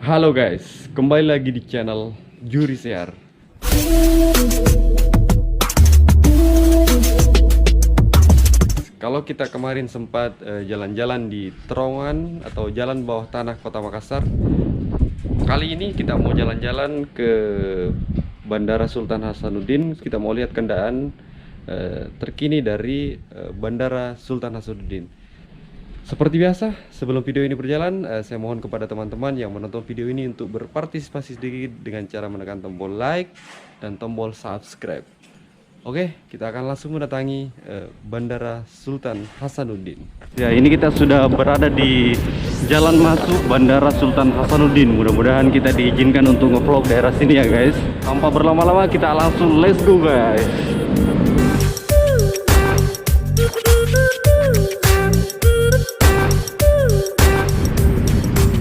Halo guys, kembali lagi di channel Juri Sear. Kalau kita kemarin sempat jalan-jalan di terowongan atau jalan bawah tanah Kota Makassar, kali ini kita mau jalan-jalan ke Bandara Sultan Hasanuddin. Kita mau lihat kendaraan terkini dari Bandara Sultan Hasanuddin. Seperti biasa, sebelum video ini berjalan, saya mohon kepada teman-teman yang menonton video ini untuk berpartisipasi sedikit dengan cara menekan tombol like dan tombol subscribe. Oke, kita akan langsung mendatangi Bandara Sultan Hasanuddin. Ya, ini kita sudah berada di jalan masuk Bandara Sultan Hasanuddin. Mudah-mudahan kita diizinkan untuk nge-vlog daerah sini ya guys. Tanpa berlama-lama, kita langsung let's go guys.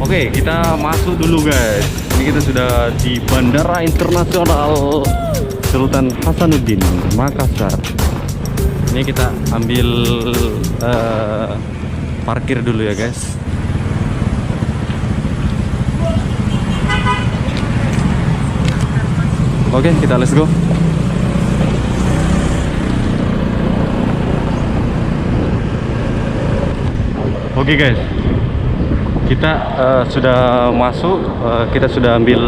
Oke, kita masuk dulu guys. Ini kita sudah di Bandara Internasional Sultan Hasanuddin, Makassar. Ini kita ambil parkir dulu ya guys. Oke, kita let's go. Oke guys, kita sudah masuk, kita sudah ambil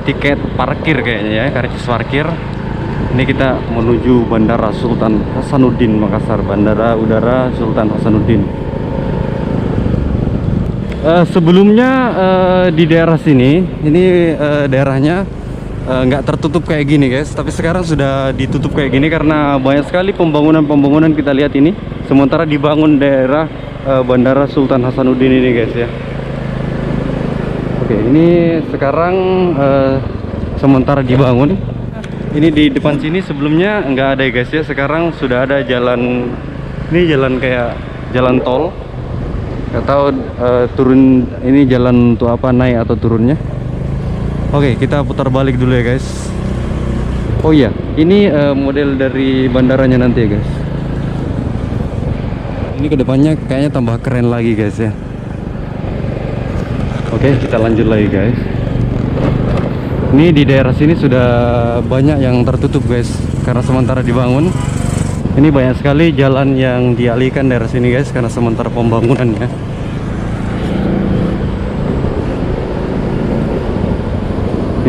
tiket parkir kayaknya ya, karcis parkir. Ini kita menuju Bandara Sultan Hasanuddin Makassar, Bandara Udara Sultan Hasanuddin. Sebelumnya di daerah sini, ini daerahnya nggak tertutup kayak gini guys, tapi sekarang sudah ditutup kayak gini karena banyak sekali pembangunan kita lihat ini. Sementara dibangun daerah Bandara Sultan Hasanuddin ini guys ya. Oke, ini sekarang sementara dibangun. Ini di depan sini sebelumnya nggak ada ya guys ya. Sekarang sudah ada jalan, ini jalan kayak jalan tol. Nggak tahu turun ini jalan untuk apa, naik atau turunnya. Oke, kita putar balik dulu ya guys. Oh iya, ini model dari bandaranya nanti ya guys. Ini kedepannya kayaknya tambah keren lagi guys ya. Oke, kita lanjut lagi guys. Ini di daerah sini sudah banyak yang tertutup guys, karena sementara dibangun. Ini banyak sekali jalan yang dialihkan daerah sini guys, karena sementara pembangunannya.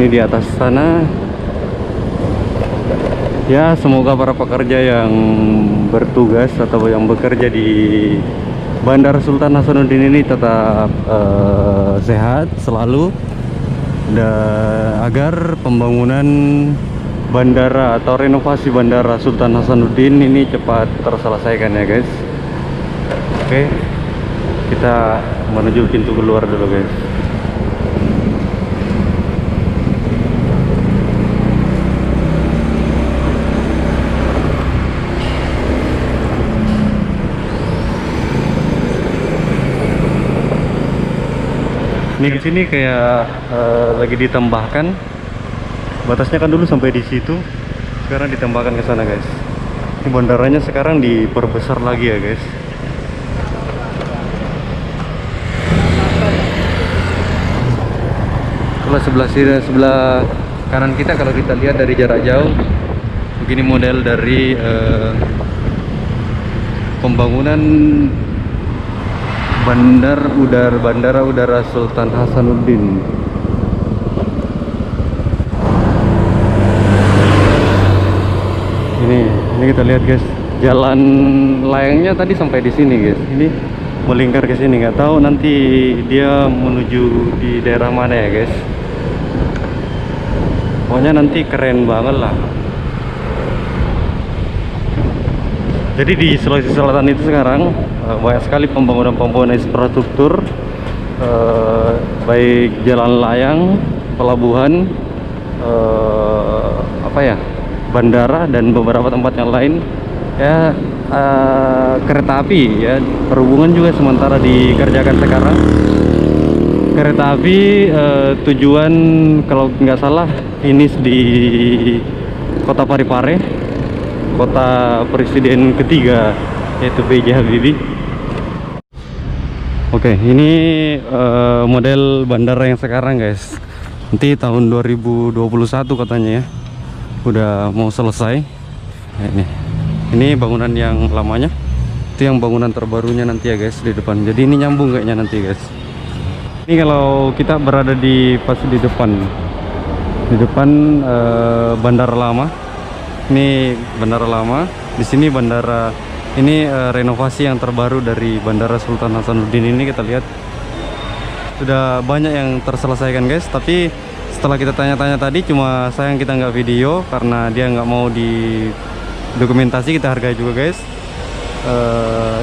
Ini di atas sana. Ya, semoga para pekerja yang bertugas atau yang bekerja di Bandara Sultan Hasanuddin ini tetap sehat selalu, dan agar pembangunan bandara atau renovasi Bandara Sultan Hasanuddin ini cepat terselesaikan ya guys. Oke, kita menuju pintu keluar dulu guys. Ini sini kayak lagi ditambahkan, batasnya kan dulu sampai di situ, sekarang ditambahkan ke sana guys. Ini bandaranya sekarang diperbesar lagi ya guys. Kalau sebelah kanan kita, kalau kita lihat dari jarak jauh, begini model dari pembangunan Bandara Udara Sultan Hasanuddin. Ini kita lihat guys, jalan layangnya tadi sampai di sini guys. Ini melingkar ke sini, nggak tahu nanti dia menuju di daerah mana ya guys. Pokoknya nanti keren banget lah. Jadi di Sulawesi Selatan itu sekarang banyak sekali pembangunan infrastruktur, baik jalan layang, pelabuhan, bandara dan beberapa tempat yang lain ya, kereta api ya, perhubungan juga sementara dikerjakan sekarang. Kereta api tujuan kalau nggak salah finish di Kota Parepare, kota presiden ketiga, yaitu B.J. Habibie. Oke, ini model bandara yang sekarang guys. Nanti tahun 2021 katanya ya, udah mau selesai. Nah, ini bangunan yang lamanya, itu yang bangunan terbarunya nanti ya guys di depan. Jadi ini nyambung kayaknya nanti guys. Ini kalau kita berada di pas di depan bandara lama. Ini bandara lama. Di sini bandara ini renovasi yang terbaru dari Bandara Sultan Hasanuddin ini. Kita lihat sudah banyak yang terselesaikan guys, tapi setelah kita tanya-tanya tadi, cuma sayang kita nggak video karena dia nggak mau di dokumentasi. Kita hargai juga guys.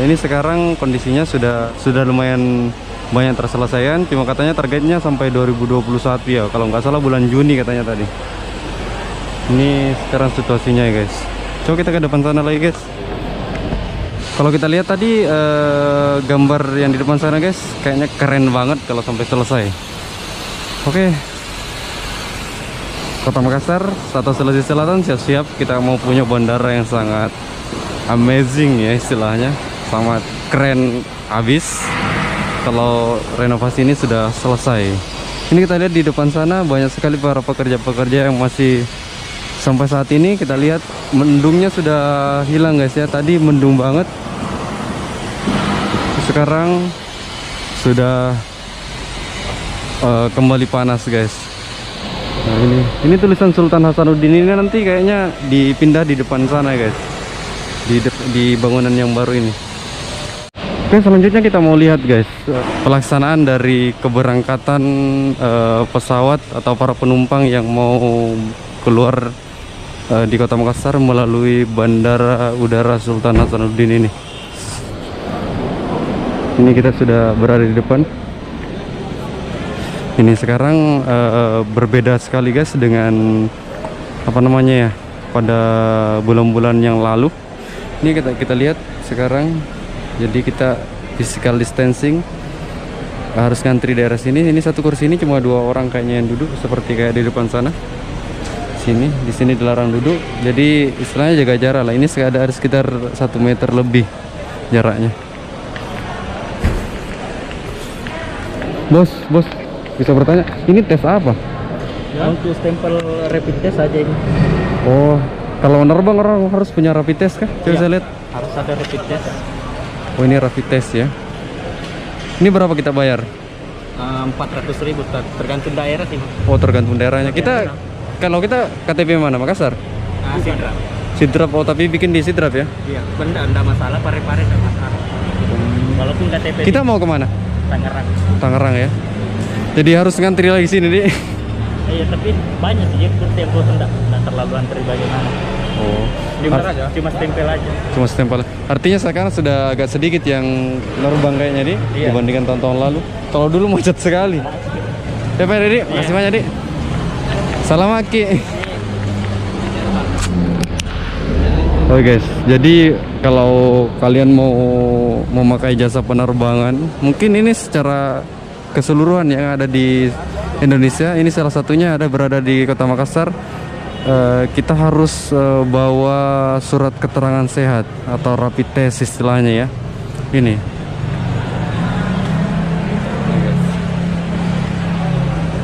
Ini sekarang kondisinya sudah lumayan banyak terselesaikan, cuma katanya targetnya sampai 2021 ya, kalau nggak salah bulan Juni katanya tadi. Ini sekarang situasinya ya guys. Coba kita ke depan sana lagi guys. Kalau kita lihat tadi gambar yang di depan sana guys, kayaknya keren banget kalau sampai selesai. Oke, Kota Makassar atau Sulawesi Selatan siap-siap kita mau punya bandara yang sangat amazing ya istilahnya, sangat keren abis kalau renovasi ini sudah selesai. Ini kita lihat di depan sana banyak sekali para pekerja-pekerja yang masih sampai saat ini. Kita lihat mendungnya sudah hilang guys ya, tadi mendung banget, sekarang sudah kembali panas guys. Nah ini tulisan Sultan Hasanuddin ini nanti kayaknya dipindah di depan sana guys, di bangunan yang baru ini. Oke, selanjutnya kita mau lihat guys pelaksanaan dari keberangkatan pesawat atau para penumpang yang mau keluar di Kota Makassar melalui Bandara Udara Sultan Hasanuddin ini. Ini kita sudah berada di depan. Ini sekarang berbeda sekali guys dengan apa namanya ya, pada bulan-bulan yang lalu. Ini kita lihat sekarang, jadi kita physical distancing, harus ngantri daerah sini. Ini satu kursi ini cuma 2 orang kayaknya yang duduk, seperti kayak di depan sana. Di sini dilarang duduk, jadi istilahnya jaga jarak lah. Ini ada sekitar 1 meter lebih jaraknya. Bos, bisa bertanya, ini tes apa? Ya, untuk stempel rapid test aja ini. Oh, kalau menerbang orang harus punya rapid test kah? Coba Ya, saya lihat. harus ada rapid test. Oh, ini rapid test ya. Ini berapa kita bayar? 400.000 tergantung daerah sih. Oh, tergantung daerahnya. Kalau kita KTP mana? Makassar? Sidrap. Sidrap. Oh, tapi bikin di Sidrap ya? Iya, enggak masalah, pare-pare enggak masalah. Walaupun KTP Kita mau kemana? Tangerang. Tangerang ya. Jadi harus ngantri lagi sini nih. Iya, tapi banyak sih kursi yang kosong, enggak terlalu antri bagaimana. Oh, Cuma stempel aja. Cuma stempel. Artinya sekarang sudah agak sedikit yang nerbang kayaknya nih, iya, dibandingkan tahun-tahun lalu. Kalau dulu macet sekali. Ya Pak Dedi, makasih banyak Dik. Salam Aki. Oke guys, jadi kalau kalian mau memakai jasa penerbangan, mungkin ini secara keseluruhan yang ada di Indonesia, ini salah satunya ada berada di Kota Makassar. Kita harus bawa surat keterangan sehat atau rapid test istilahnya ya. Ini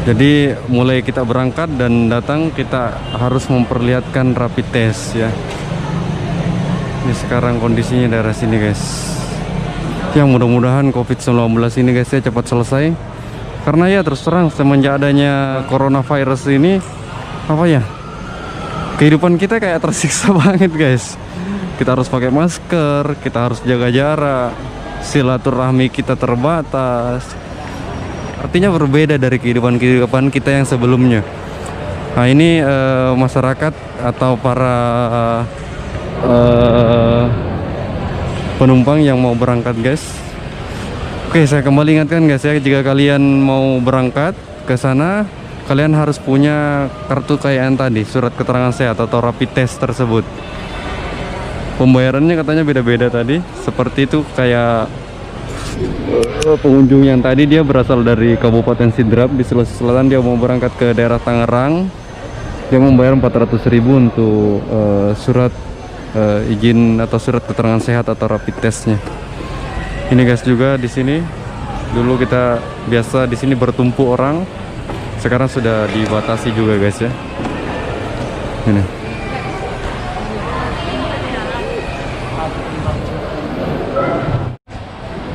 jadi mulai kita berangkat dan datang kita harus memperlihatkan rapid test ya. Ini sekarang kondisinya daerah sini guys. Yang mudah-mudahan COVID-19 ini guys ya cepat selesai. Karena ya terus terang semenjak adanya coronavirus ini, apa ya, kehidupan kita kayak tersiksa banget guys. Kita harus pakai masker, kita harus jaga jarak, silaturahmi kita terbatas. Artinya berbeda dari kehidupan kita yang sebelumnya. Nah ini masyarakat atau para penumpang yang mau berangkat guys. Oke, saya kembali ingatkan guys ya, jika kalian mau berangkat ke sana, kalian harus punya kartu kekayaan tadi, surat keterangan sehat atau rapid test tersebut. Pembayarannya katanya beda-beda tadi, seperti itu kayak pengunjung yang tadi dia berasal dari Kabupaten Sidrap di Sulawesi Selatan, dia mau berangkat ke daerah Tangerang, dia membayar 400.000 untuk surat izin atau surat keterangan sehat atau rapid testnya. Ini guys juga di sini Dulu kita biasa di sini bertumpuk orang, sekarang sudah dibatasi juga guys ya. Ini.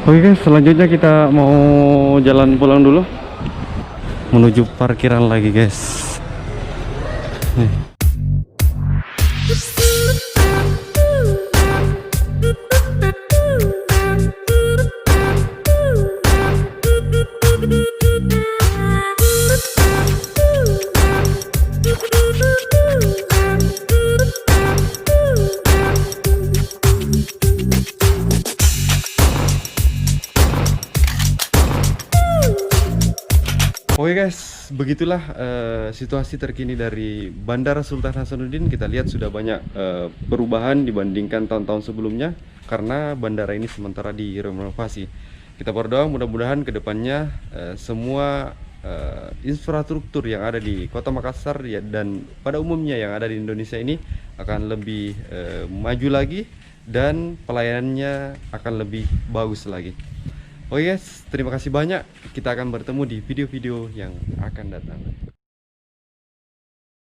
Oke guys, selanjutnya kita mau jalan pulang dulu, menuju parkiran lagi guys. Nih. Oke guys, begitulah situasi terkini dari Bandara Sultan Hasanuddin. Kita lihat sudah banyak perubahan dibandingkan tahun-tahun sebelumnya karena bandara ini sementara direnovasi. Kita berdoa mudah-mudahan kedepannya semua infrastruktur yang ada di Kota Makassar ya, dan pada umumnya yang ada di Indonesia ini akan lebih maju lagi dan pelayanannya akan lebih bagus lagi. Oke guys, terima kasih banyak. Kita akan bertemu di video-video yang akan datang.